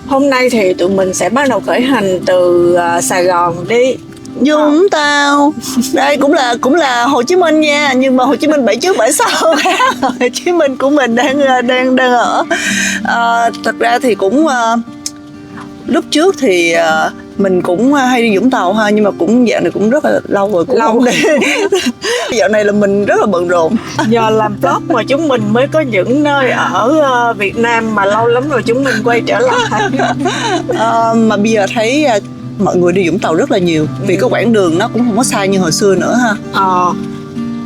Hôm nay thì tụi mình sẽ bắt đầu khởi hành từ Sài Gòn đi Vũng Tàu. Đây cũng là Hồ Chí Minh nha, nhưng mà Hồ Chí Minh 7 trước 7 sau. Hồ Chí Minh của mình đang ở. Thật ra thì cũng lúc trước thì mình cũng hay đi Vũng Tàu ha, nhưng mà cũng dạo này cũng rất là lâu rồi cũng không đi. Dạo này là mình rất là bận rộn. Giờ làm vlog mà chúng mình mới có những nơi ở Việt Nam mà lâu lắm rồi chúng mình quay trở lại. Mà bây giờ thấy mọi người đi Vũng Tàu rất là nhiều, vì cái quãng đường nó cũng không có xa như hồi xưa nữa ha.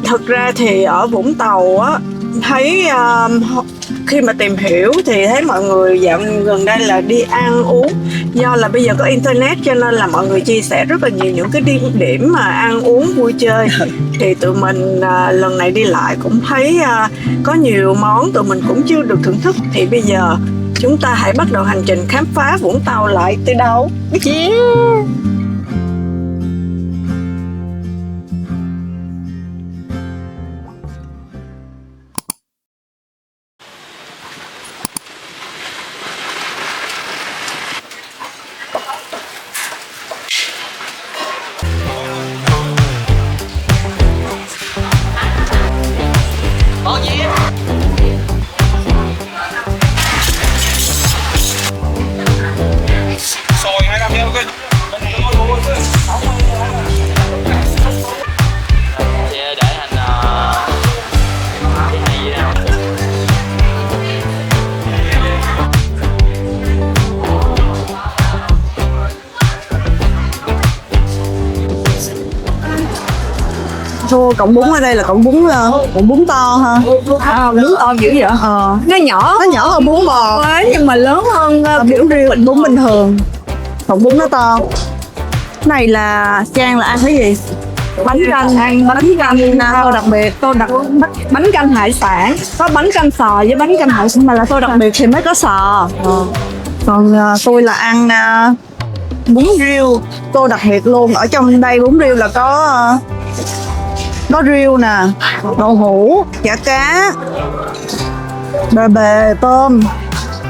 Thực ra thì ở Vũng Tàu á, thấy khi mà tìm hiểu thì thấy mọi người dạo gần đây là đi ăn uống, do là bây giờ có internet cho nên là mọi người chia sẻ rất là nhiều những cái điểm mà ăn uống vui chơi. Thì tụi mình lần này đi lại cũng thấy có nhiều món tụi mình cũng chưa được thưởng thức. Thì bây giờ chúng ta hãy bắt đầu hành trình khám phá Vũng Tàu lại từ đầu. Yeah. Thua cọng bún ở đây là cọng bún to ha. Bún to dữ vậy? Nó nhỏ hơn bún bò nhưng mà lớn hơn bún riêu, bún bình thường. Cọng bún nó to. Cái này là Trang là ăn cái gì? Bánh canh tô đặc biệt. Bánh canh hải sản, có bánh canh sò với bánh canh hải sản, mà là tô đặc biệt thì mới có sò. Còn tôi là ăn bún riêu tô đặc biệt luôn. Ở trong đây bún riêu là có riêu nè, đậu hũ, chả cá, bề tôm,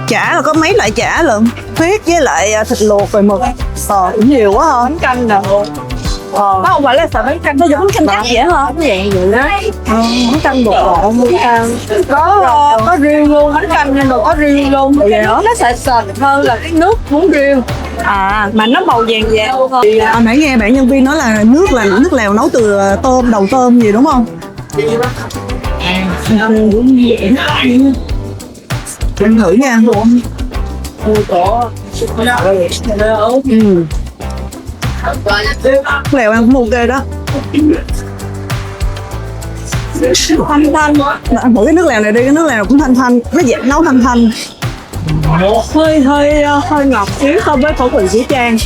chả là có mấy loại chả lận, huyết với lại thịt luộc rồi mực. Cũng nhiều quá ha. Bánh canh là nó không phải là bánh canh, nó giống bánh canh chắc vậy hả? Vậy đó. Bánh canh bột có riêu luôn, bánh canh nên có riêu luôn. Nó sẽ sệt hơn là cái nước bún riêu. Mà nó màu vàng hơn. Nãy nghe bạn nhân viên nói là nước lèo nấu từ tôm, đầu tôm gì đúng không? Ăn thử nha. Lèo ăn cũng ok đó. Thanh. Ăn thử cái nước lèo này đi, cái nước lèo cũng thanh, nó dễ nấu thanh. Hơi ngọt xíu so với khẩu vị của Trang.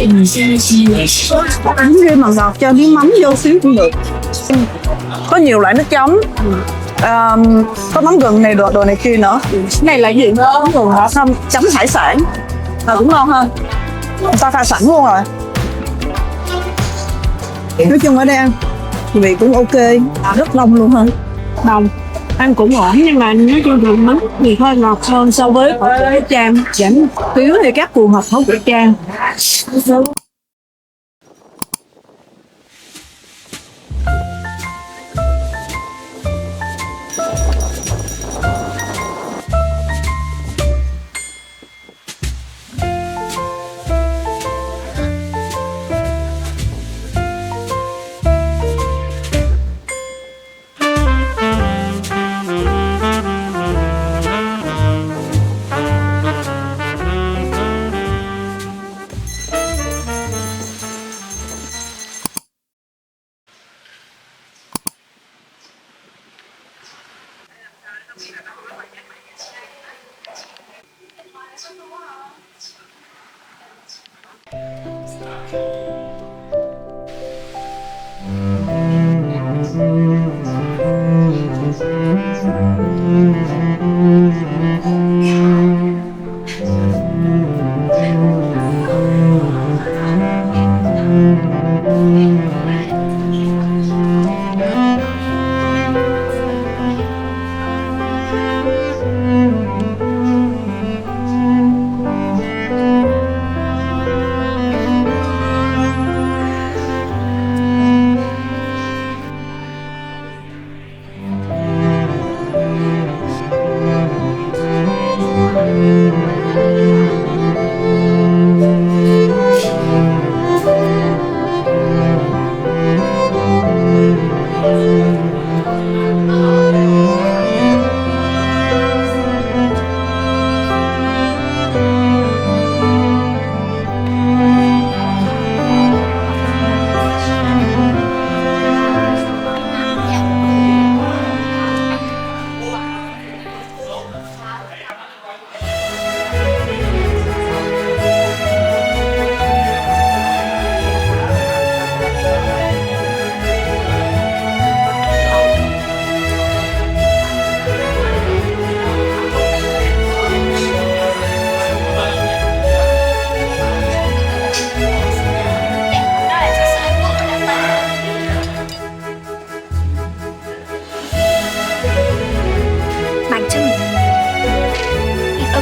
Ăn riêng mà ngọt, cho miếng mắm vô xíu cũng được. Có nhiều loại nước chấm. Có mắm gừng này, đồ này kia nữa. Cái này là gì? Mắm gừng hả? Chấm hải sản cũng ngon hơn. Người ta pha sẵn luôn rồi. Nói chung ở đây ăn vị cũng ok, rất đông luôn hả? Đồng ăn cũng ổn, nhưng mà nói chung là mắm thì hơi ngọt hơn so với khẩu vị của Trang, giảm xíu thì các phù hợp khẩu vị Trang.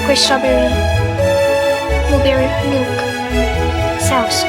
with strawberry, blueberry milk sauce.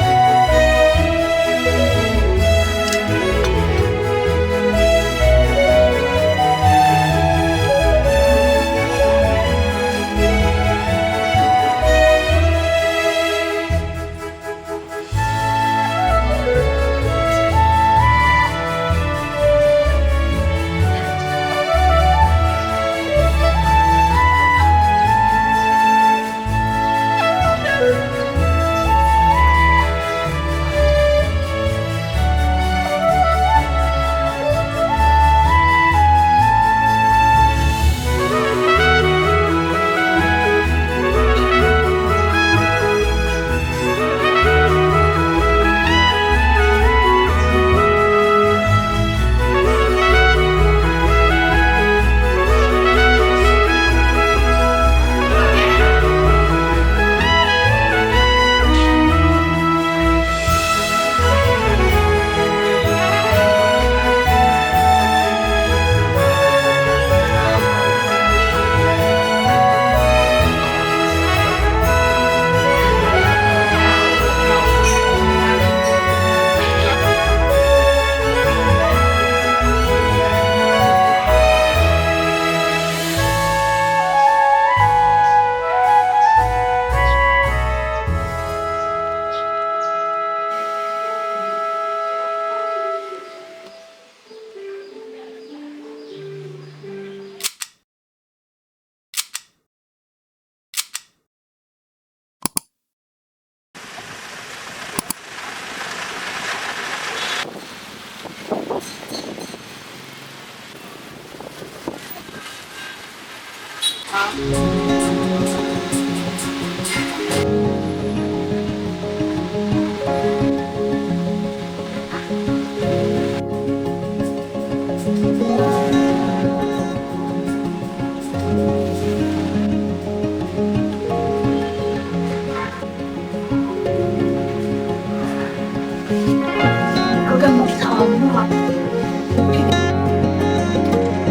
Có cái mùi thơm đúng không?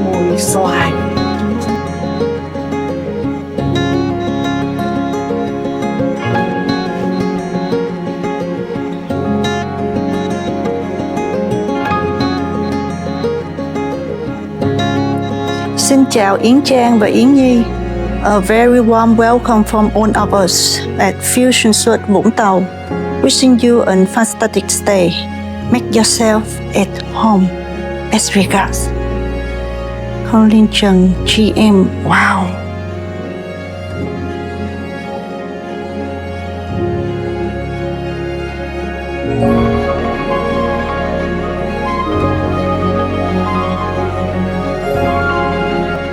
Mùi xoài. Xin chào Yến Trang và Yến Nhi. A very warm welcome from all of us at Fusion Resort Vũng Tàu. Wishing you a fantastic stay. Make yourself at home. As regards. Colin Trần GM. Wow.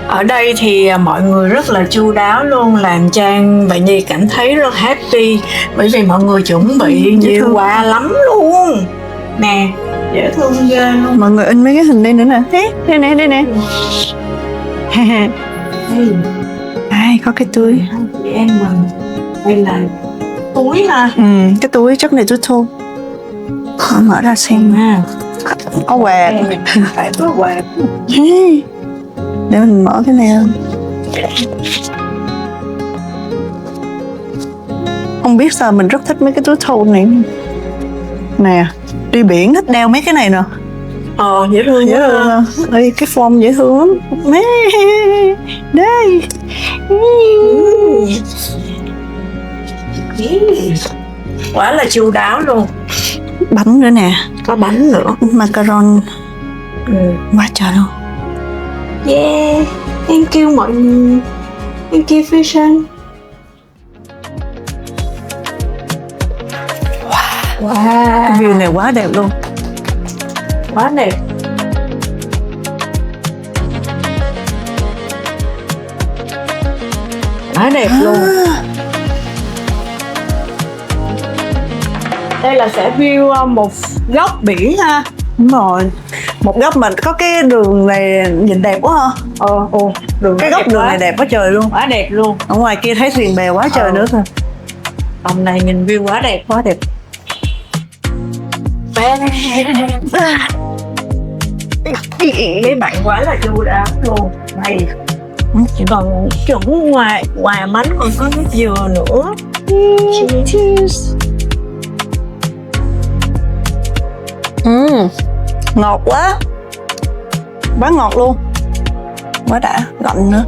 Ở đây thì mọi người rất là chu đáo luôn, làm Trang và Nhi cảm thấy rất happy bởi vì mọi người chuẩn bị nhiều quà lắm luôn. Nè, dễ thương ghê luôn. Mọi người in mấy cái hình đây nữa nè. Thế, đây nè, đây nè. Ai có cái túi. Chị em mình. Đây là túi ha. Cái túi chất này túi thô. Mở ra xem. Có quà. Phải có quà. Để mình mở cái này không? Không biết sao mình rất thích mấy cái túi thô này. Nè, đi biển thích đeo mấy cái này nè. Dễ thương, dễ thương. Ê, cái form dễ thương lắm. Đây. Quá là chu đáo luôn. Bánh nữa nè. Có bánh nữa. Macaron. Quá trời luôn. Yeah, thank you mọi người. Thank you Fusion. Wow. View này quá đẹp luôn. Quá đẹp. Quá đẹp luôn. Đây là sẽ view một góc biển ha. Đúng rồi. Một góc mà có cái đường này nhìn đẹp quá ha. Đường Cái góc đường này đẹp quá trời luôn. Quá đẹp luôn. Ở ngoài kia thấy thuyền bè quá trời nữa thôi. Phòng này nhìn view quá đẹp. Quá đẹp. Mấy bạn quá là chu đáo luôn. Này Còn chuẩn quà bánh còn có nước dừa nữa. Cheers. Ngọt quá. Quá ngọt luôn. Quá đã, lạnh nữa.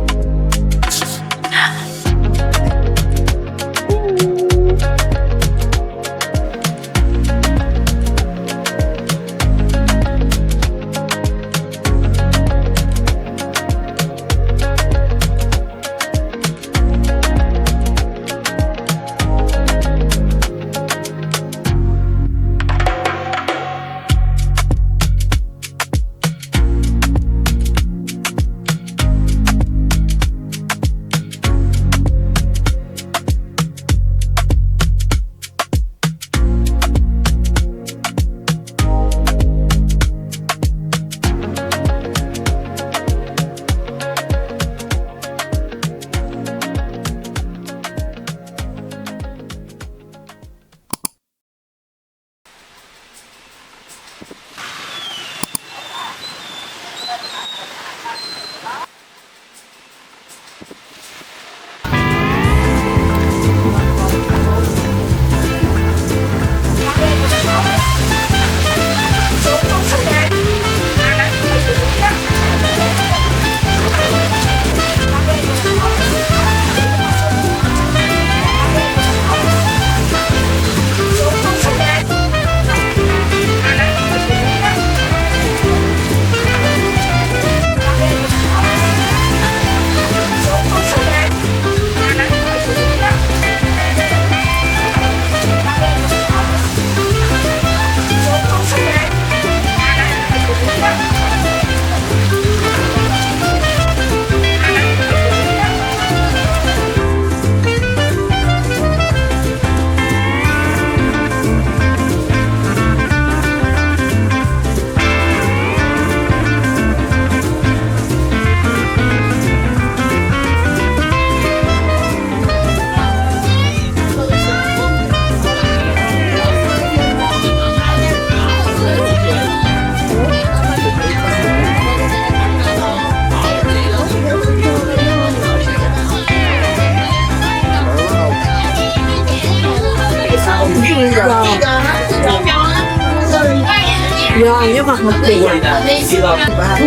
Giòn nhưng mà hợp vị.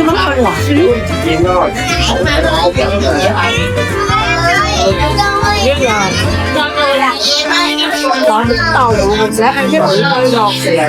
Nó hơi ngọt xíu. Rất giòn. Còn Vũng Tàu mình sẽ ăn cái vị hơi ngọt xíu.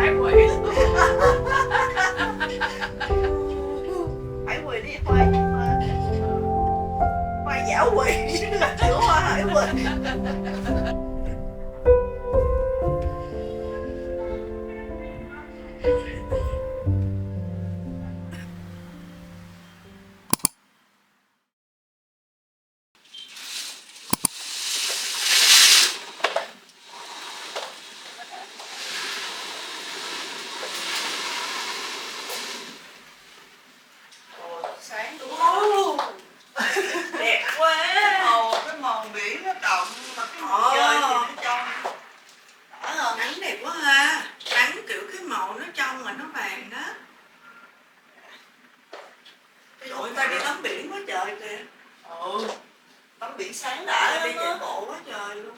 Hải quỳ đi khoai khoai giả quỳ chứ là kiểu hoa hải quỳ. Sáng đúng không? Đẹp quá. Cái màu biển nó đậm mà cái màu trời thì nó trong. Nắng đẹp quá ha. Nắng kiểu cái màu nó trong mà nó vàng đó. Trời ta đi tắm biển quá trời kìa. Tắm biển sáng đã đi chạy bộ quá trời luôn.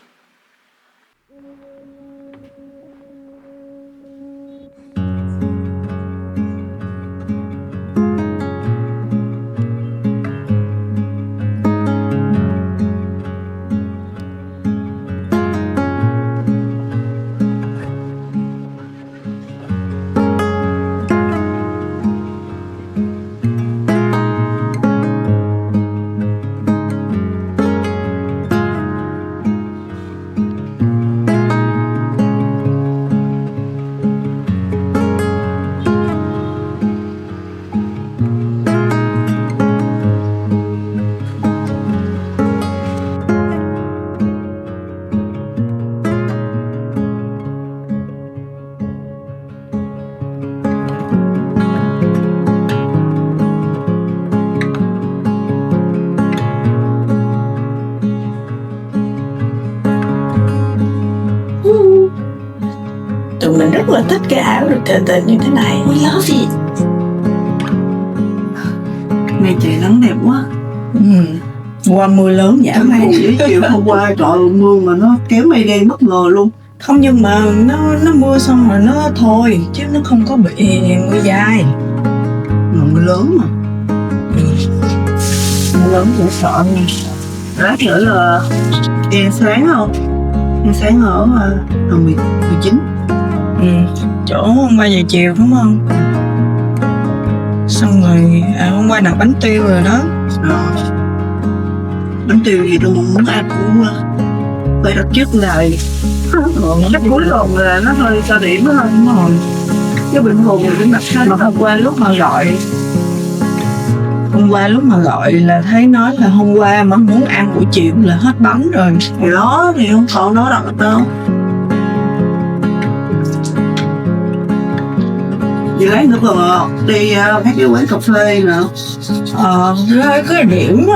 Tụi mình rất là thích cái áo được tề như thế này. We love it. Nay trời nắng đẹp quá. Qua mưa lớn giả mây. Buổi chiều hôm qua trời ơi, mưa mà nó kéo mây đen bất ngờ luôn. Không, nhưng mà nó mưa xong rồi nó thôi chứ nó không có bị mưa dài. Mà mưa lớn mà. Mưa lớn cũng sợ nha. Lát nữa là đi ăn sáng không? Ăn sáng ở tầng 19. Chỗ hôm qua giờ chiều đúng không? Xong rồi hôm qua đặt bánh tiêu rồi đó. Bánh tiêu gì đâu mà muốn ăn cũng phải đặt trước ngày. Chắc cuối tuần là nó hơi cao điểm đó thôi, đúng rồi. Chứ bình thường thì cũng đặt hết. Mà hôm qua lúc mà gọi là thấy nói là hôm qua mà muốn ăn buổi chiều là hết bánh rồi. Thì đó thì không còn nó đặt được đâu. Vậy lát nữa còn đi mấy cái quán cà phê nè. Cái điểm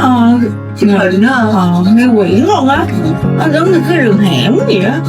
Chụp hình đó. nghe quyển luôn á. Nó giống như cái đường hẻm gì á.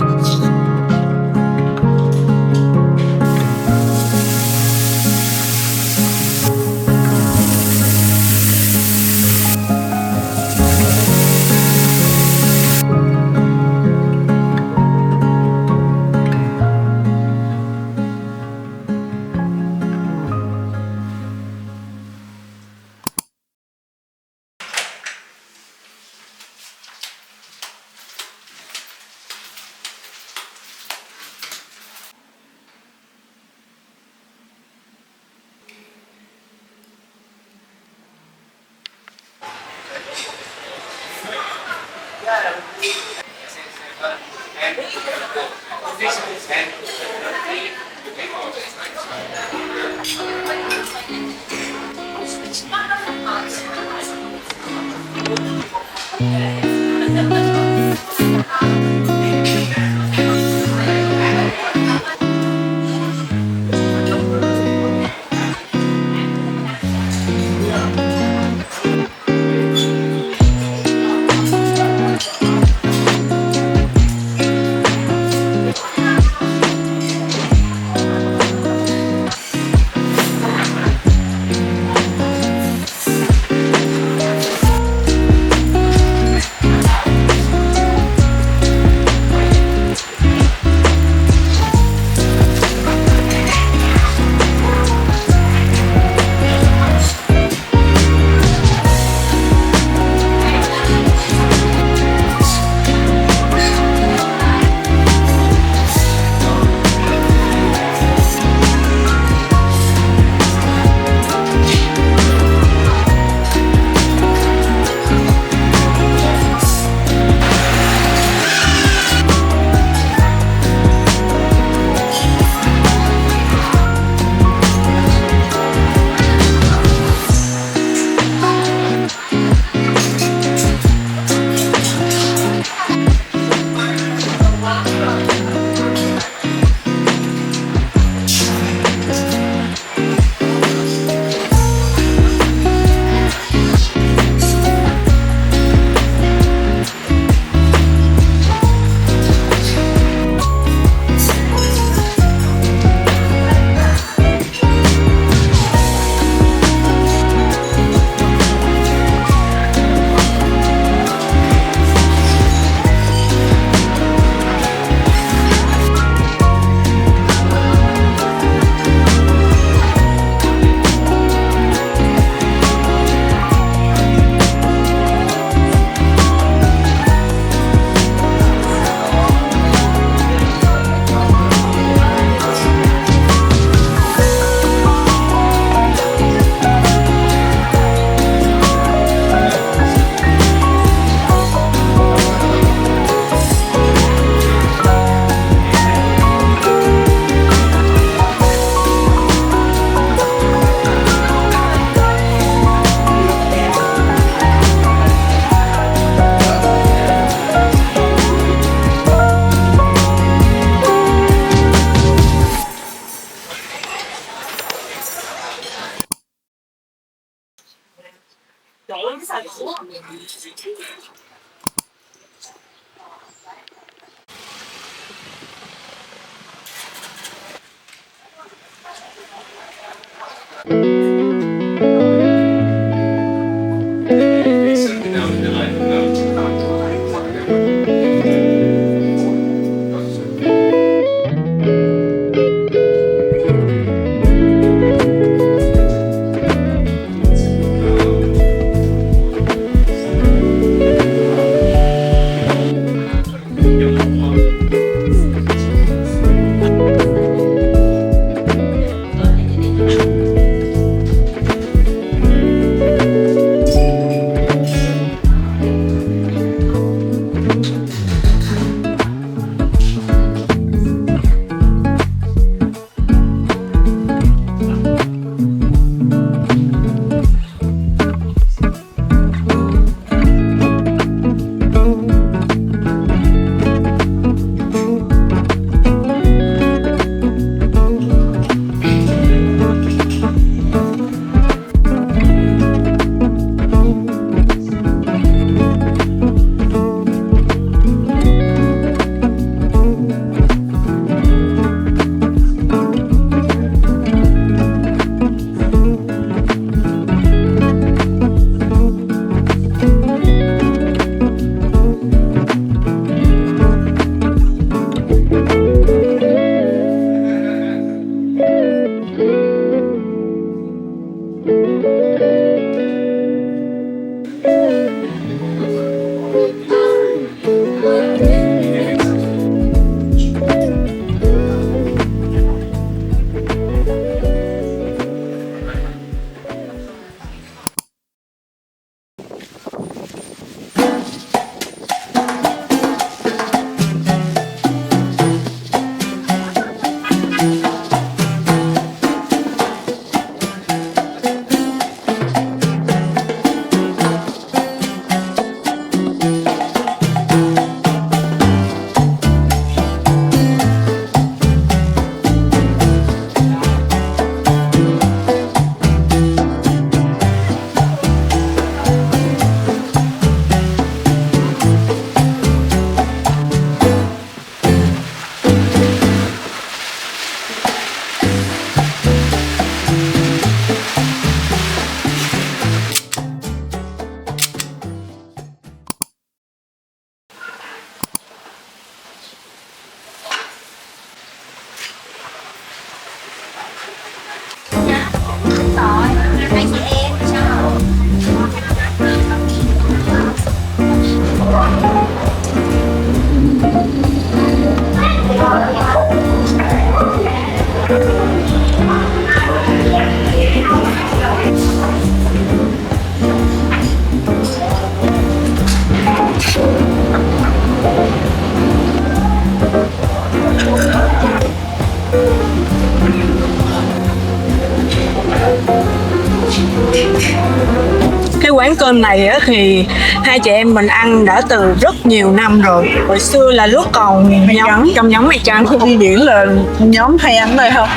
Cái quán cơm này á, thì hai chị em mình ăn đã từ rất nhiều năm rồi. Hồi xưa là lúc còn trong nhóm mày trắng. Đi biển là nhóm hay ăn đây không?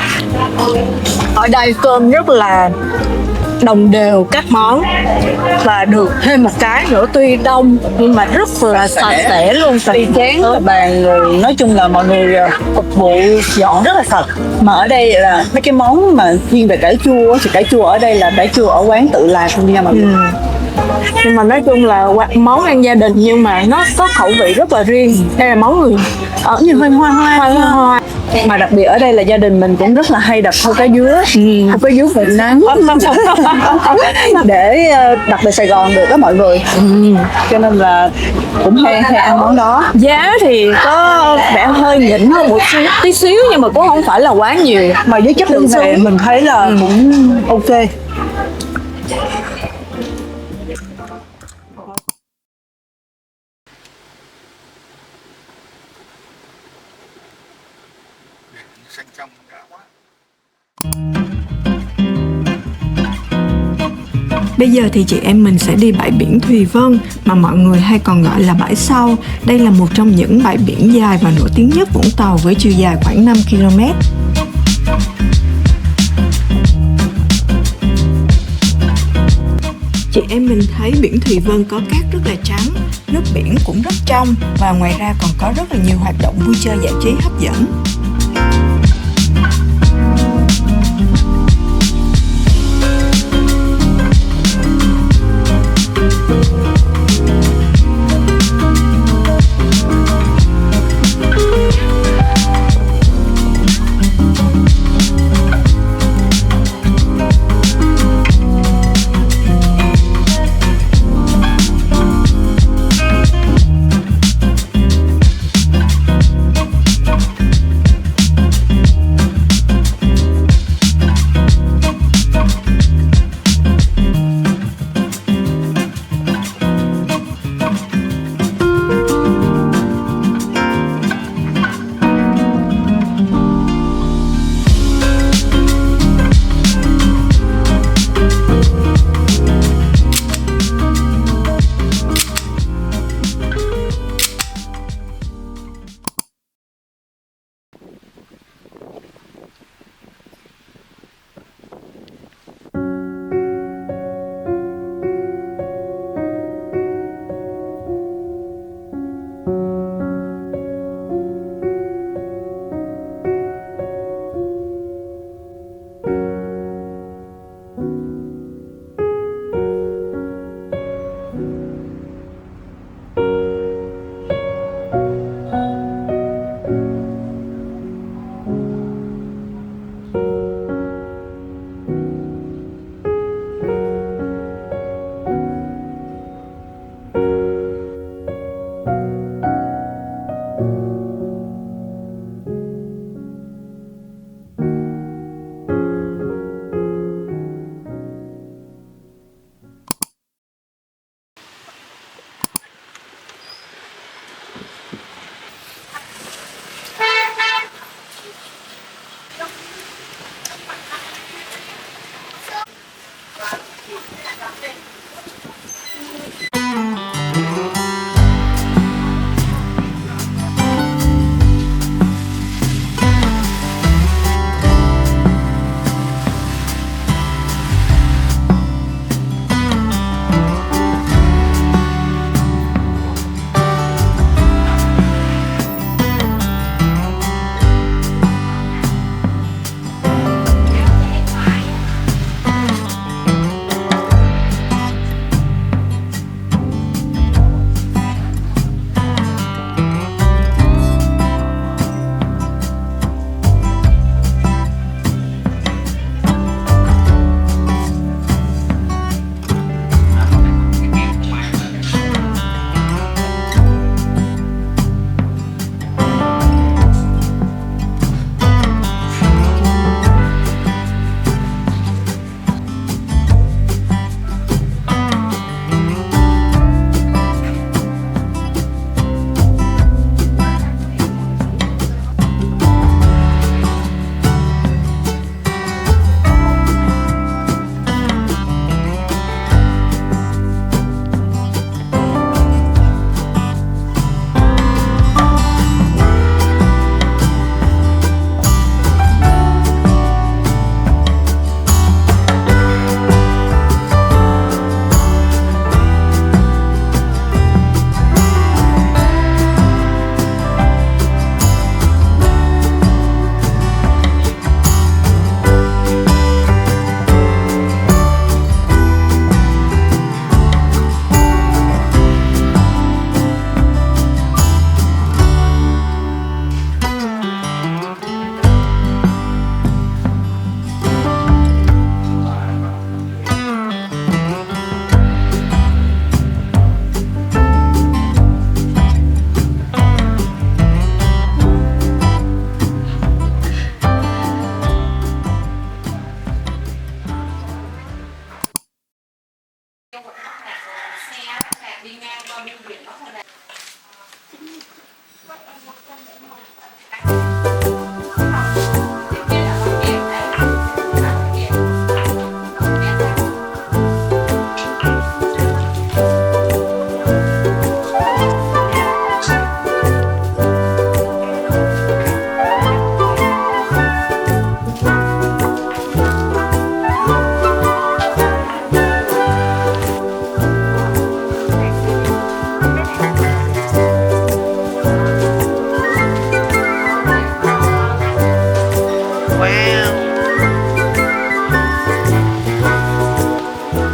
Ở đây cơm rất là đồng đều các món, và được thêm một cái nữa, tuy đông nhưng mà rất là sạch sẽ luôn, tùy chén Ở bàn rồi, nói chung là mọi người phục vụ dọn rất là sạch. Mà ở đây là mấy cái món mà thiên về cải chua thì cải chua ở đây là cải chua ở quán tự làm luôn nha mọi người. Nhưng mà nói chung là món ăn gia đình nhưng mà nó có khẩu vị rất là riêng. Đây là món người Ở như hơi hoa hoa. Mà đặc biệt ở đây là gia đình mình cũng rất là hay đặt thau cá dứa, thau cá dứa vịt nắng để đặt về Sài Gòn được đó mọi người. Cho nên là cũng hay ăn món đó. Giá thì có vẻ hơi nhỉnh hơn một tí xíu nhưng mà cũng không phải là quá nhiều. Mà với chất lượng này mình thấy là cũng ok. Bây giờ thì chị em mình sẽ đi bãi biển Thùy Vân, mà mọi người hay còn gọi là bãi sau. Đây là một trong những bãi biển dài và nổi tiếng nhất Vũng Tàu với chiều dài khoảng 5 km. Chị em mình thấy biển Thùy Vân có cát rất là trắng, nước biển cũng rất trong và ngoài ra còn có rất là nhiều hoạt động vui chơi giải trí hấp dẫn.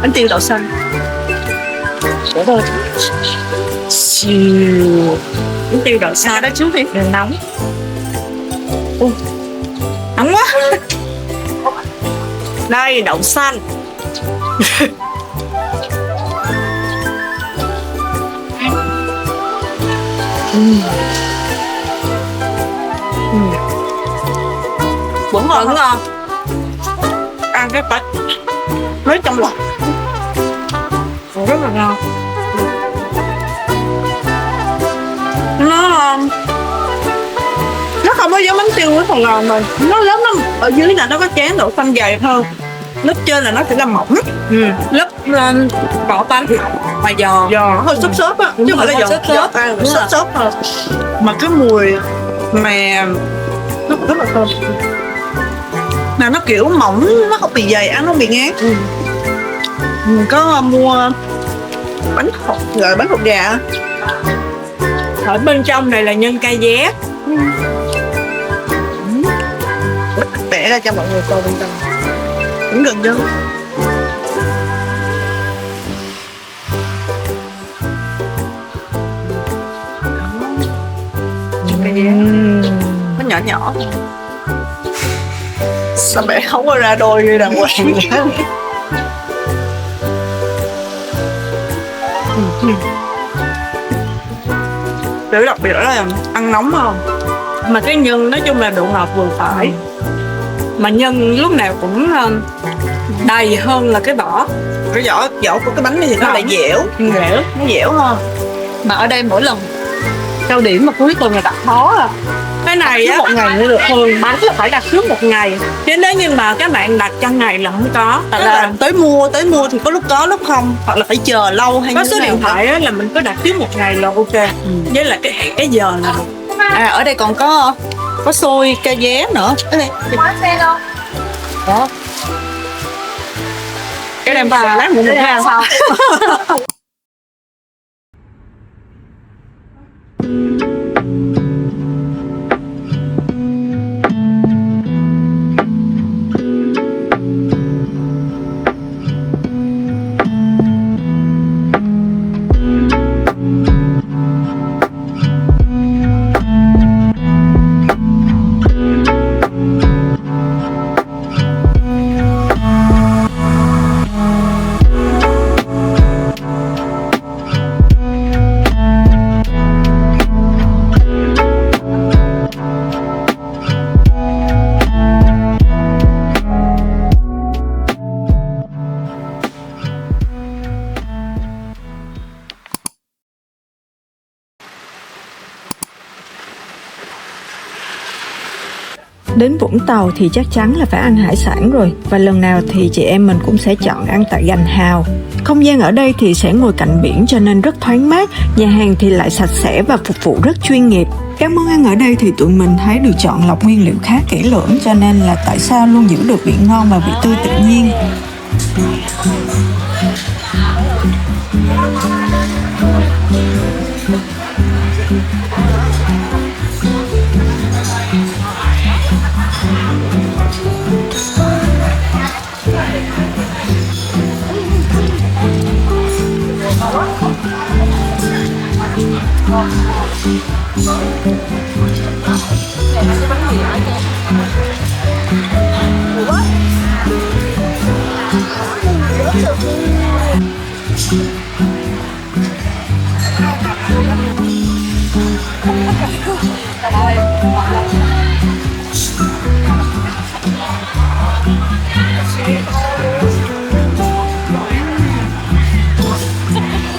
Bánh tiêu đậu xanh. Để thôi. Bánh tiêu đậu xanh đó trước đi. Đừng nóng. Nóng quá. Đây đậu xanh. Vẫn ngon. Vẫn ngon. Ăn cái bánh mới trong lọc rất là ngon. Nó không có giống bánh tiêu của Sài Gòn mình. Nó lớp nó ở dưới là nó có chén đậu xanh dày hơn, lớp trên là nó sẽ là mỏng. Lớp vỏ bánh mà giòn hơi xốp á, chứ không phải là giòn ăn xốp thôi. Mà cái mùi mà nó rất là thơm. Mà nó kiểu mỏng, nó không bị dày, ăn nó không bị ngán. Mình có mua bánh hột, gọi bánh hột gà. Ở bên trong này là nhân cay vé. Bẻ ra cho mọi người coi bên trong. Cũng gần chứ. Nó nhỏ nhỏ. Sao bẻ không có ra đôi như đàng hoàng. Điều đặc biệt đó là ăn nóng không? Mà cái nhân nói chung là độ ngọt vừa phải. Mà nhân lúc nào cũng đầy hơn là cái vỏ. Cái vỏ của cái bánh này thì nó lại dẻo. Dẻo. Nó dẻo hơn. Mà ở đây mỗi lần cao điểm mà cuối tuần là đặt khó à. Cái này á, một ngày mới được. thường bánh là phải đặt trước một ngày. Chứ nếu như mà các bạn đặt trong ngày là không có. Tại là tới mua thì có lúc có lúc không, hoặc là phải chờ lâu hay có như số thế nào điện thoại á, là mình cứ đặt trước một ngày là ok. Với lại cái giờ là À, ở đây còn có xôi ca vé nữa. Cái này đó. Cái đem vào lát nữa mình ra sau. Đến Vũng Tàu thì chắc chắn là phải ăn hải sản rồi. Và lần nào thì chị em mình cũng sẽ chọn ăn tại Gành Hào. Không gian ở đây thì sẽ ngồi cạnh biển cho nên rất thoáng mát. Nhà hàng thì lại sạch sẽ và phục vụ rất chuyên nghiệp. Các món ăn ở đây thì tụi mình thấy được chọn lọc nguyên liệu khá kỹ lưỡng, cho nên là tại sao luôn giữ được vị ngon và vị tươi tự nhiên.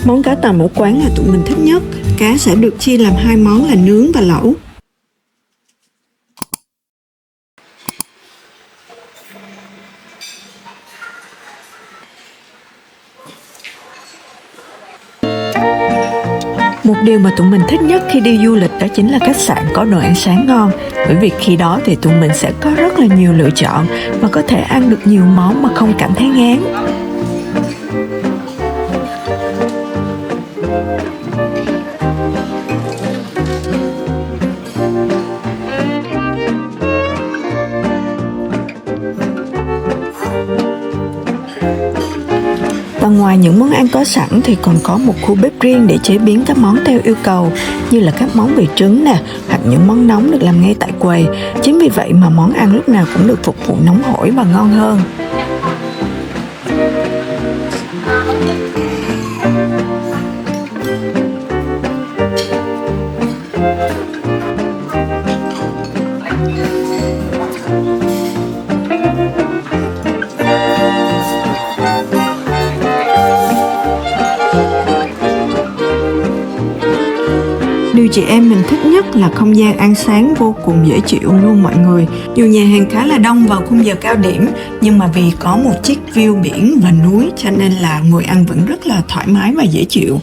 Món cá tầm ở quán là tụi mình thích nhất. Cá sẽ được chia làm hai món là nướng và lẩu. Một điều mà tụi mình thích nhất khi đi du lịch đó chính là khách sạn có đồ ăn sáng ngon. Bởi vì khi đó thì tụi mình sẽ có rất là nhiều lựa chọn và có thể ăn được nhiều món mà không cảm thấy ngán. Ngoài những món ăn có sẵn thì còn có một khu bếp riêng để chế biến các món theo yêu cầu, như là các món về trứng nè, hoặc những món nóng được làm ngay tại quầy. Chính vì vậy mà món ăn lúc nào cũng được phục vụ nóng hổi và ngon hơn. Điều chị em mình thích nhất là không gian ăn sáng vô cùng dễ chịu luôn mọi người. Dù nhà hàng khá là đông vào khung giờ cao điểm, nhưng mà vì có một chiếc view biển và núi cho nên là ngồi ăn vẫn rất là thoải mái và dễ chịu.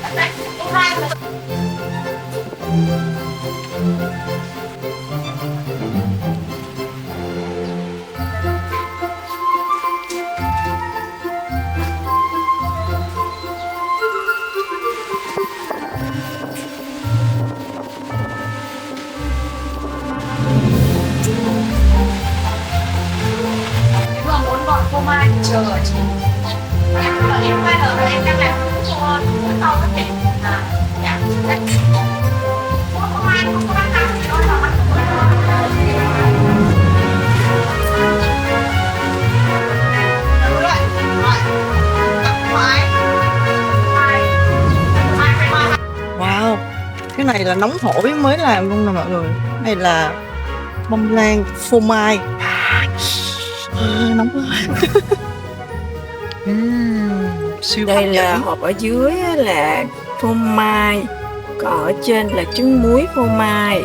Vừa muốn gọi phô mai chờ ở chị. Em quay ở đây em đang làm thôi. Sau có thể dạ. Phô mai không có bán đâu thì nói là bán Wow, cái này là nóng hổi mới làm luôn nè mọi người. Này là bông lan phô mai. Nóng quá. Siêu Đây hấp là dẫn. hộp ở dưới á là phô mai, còn ở trên là trứng muối phô mai.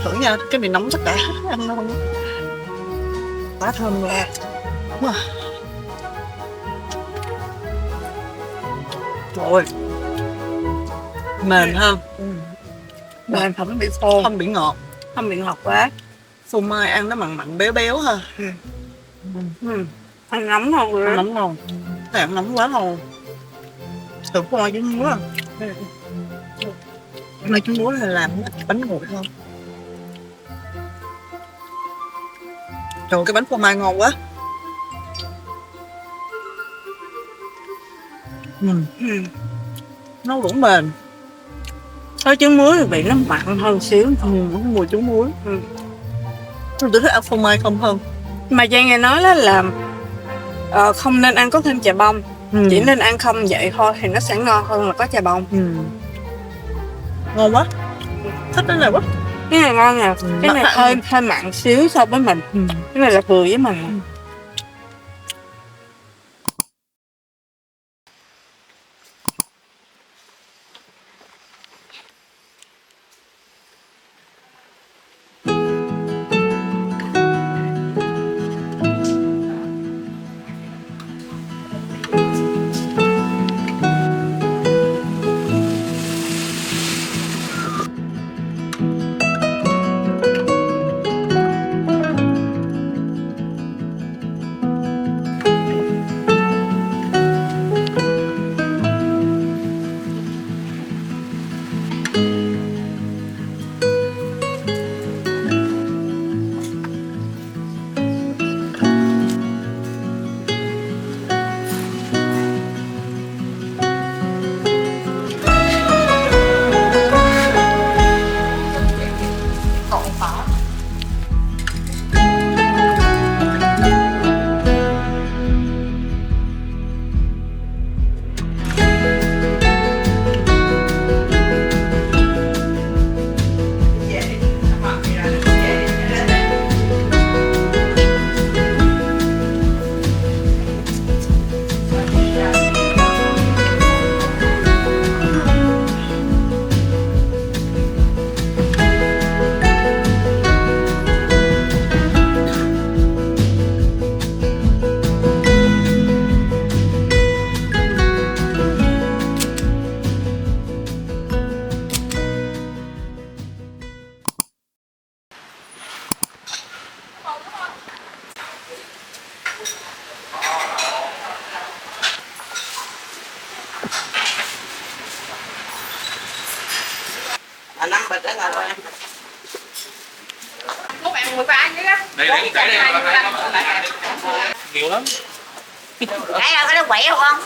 Thử nha, cái này nóng tất cả ăn ngon quá. Quá thơm luôn. Đúng rồi. Trời ơi, mềm ha. Mềm không bị khô, Không bị ngọt. không bị ngọt quá. Phô mai ăn nó mặn mặn béo béo ha. Ăn nóng không rồi. Ăn nóng ngon. Cái ăn nóng quá ngon. Thử phô mai trứng muối à. Mai trứng muối là làm bánh nguội không? Trời ơi, cái bánh phô mai ngon quá. Nó cũng mềm. Có trứng muối thì vị nó mặn hơn xíu. Mùi trứng muối. Tôi thích ăn phô mai không hơn. Mà Trang nghe nói là không nên ăn có thêm chà bông, chỉ nên ăn không vậy thôi thì nó sẽ ngon hơn là có chà bông. Ngon quá. Thích cái này quá. Cái này ngon nè, cái này hơi mặn xíu so với mình. Cái này là vừa với mình. Năm bịch đó là rồi em. Một bạn 10 cái chứ á. Đây nhiều lắm. Cái nào có nó quậy không?